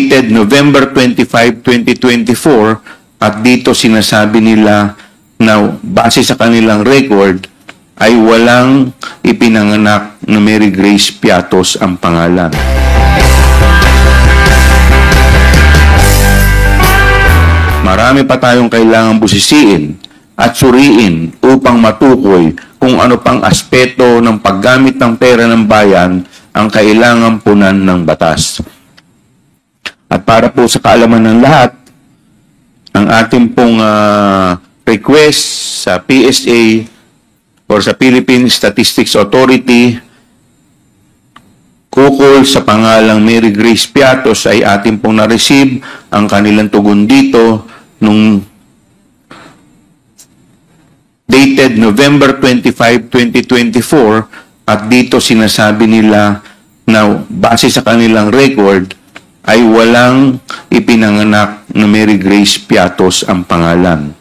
dated November 25, 2024, at dito sinasabi nila na base sa kanilang record ay walang ipinanganak na Mary Grace Piatos ang pangalan. Marami pa tayong kailangang busisiin at suriin upang matukoy kung ano pang aspeto ng paggamit ng pera ng bayan ang kailangang punan ng batas. At para po sa kaalaman ng lahat, ang ating pong request sa PSA or sa Philippine Statistics Authority kukol sa pangalang Mary Grace Piatos ay ating pong na-receive ang kanilang tugon dito nung dated November 25, 2024, at dito sinasabi nila na base sa kanilang record ay walang ipinanganak na Mary Grace Piatos ang pangalan.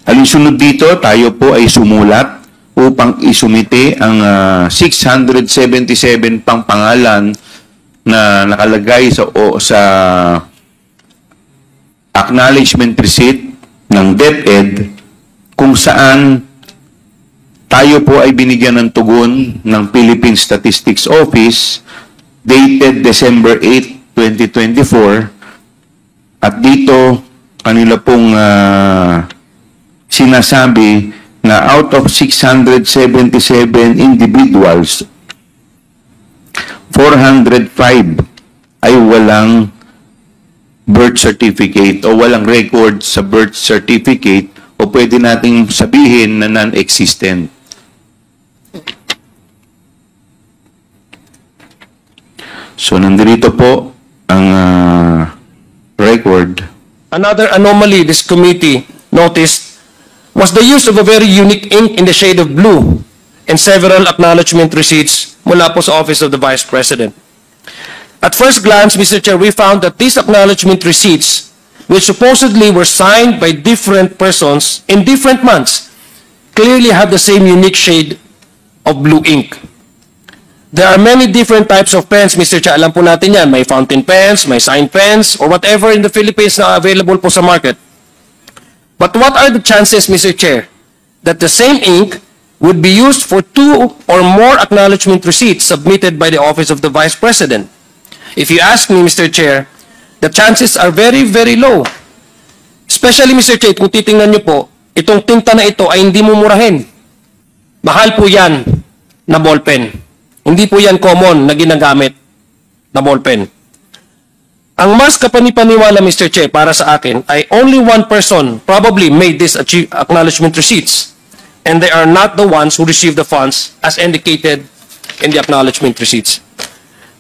Alinsunod dito, tayo po ay sumulat upang isumite ang 677 pang pangalan na nakalagay sa acknowledgement receipt ng DepEd, kung saan tayo po ay binigyan ng tugon ng Philippine Statistics Office dated December 8, 2024, at dito kanila pong sinasabi na out of 677 individuals, 405 ay walang birth certificate o walang record sa birth certificate, o pwede nating sabihin na non-existent. So, nandito po ang record. Another anomaly this committee noticed was the use of a very unique ink in the shade of blue and several acknowledgement receipts mula po sa Office of the Vice President. At first glance, Mr. Chair, we found that these acknowledgement receipts, which supposedly were signed by different persons in different months, clearly have the same unique shade of blue ink. There are many different types of pens, Mr. Chair. Alam po natin yan. May fountain pens, may sign pens, or whatever in the Philippines na available po sa market. But what are the chances, Mr. Chair, that the same ink would be used for 2 or more acknowledgement receipts submitted by the Office of the Vice President? If you ask me, Mr. Chair, the chances are very, very low. Especially, Mr. Chair, kung titingnan niyo po, itong tinta na ito ay hindi mumurahin. Mahal po yan na ballpen. Hindi po yan common na ginagamit na ballpen. Ang mas kapanipaniwala, Mr. Chair, para sa akin, ay only one person probably made this acknowledgement receipts, and they are not the ones who received the funds as indicated in the acknowledgement receipts.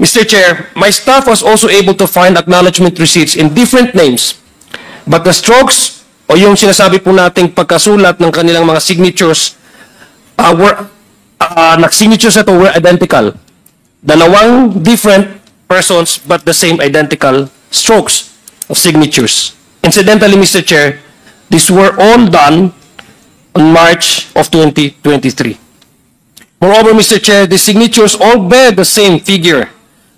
Mr. Chair, my staff was also able to find acknowledgement receipts in different names, but the strokes o yung sinasabi po nating pagkasulat ng kanilang mga signatures signatures ito were identical. Dalawang different persons but the same identical strokes of signatures. Incidentally, Mr. Chair, these were all done on March of 2023. Moreover, Mr. Chair, the signatures all bear the same figure,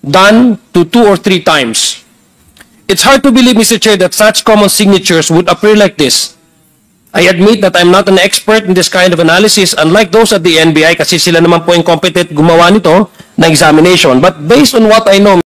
done to 2 or 3 times. It's hard to believe, Mr. Chair, that such common signatures would appear like this. I admit that I'm not an expert in this kind of analysis, unlike those at the NBI, kasi sila naman po yung competent gumawa nito na examination. But based on what I know,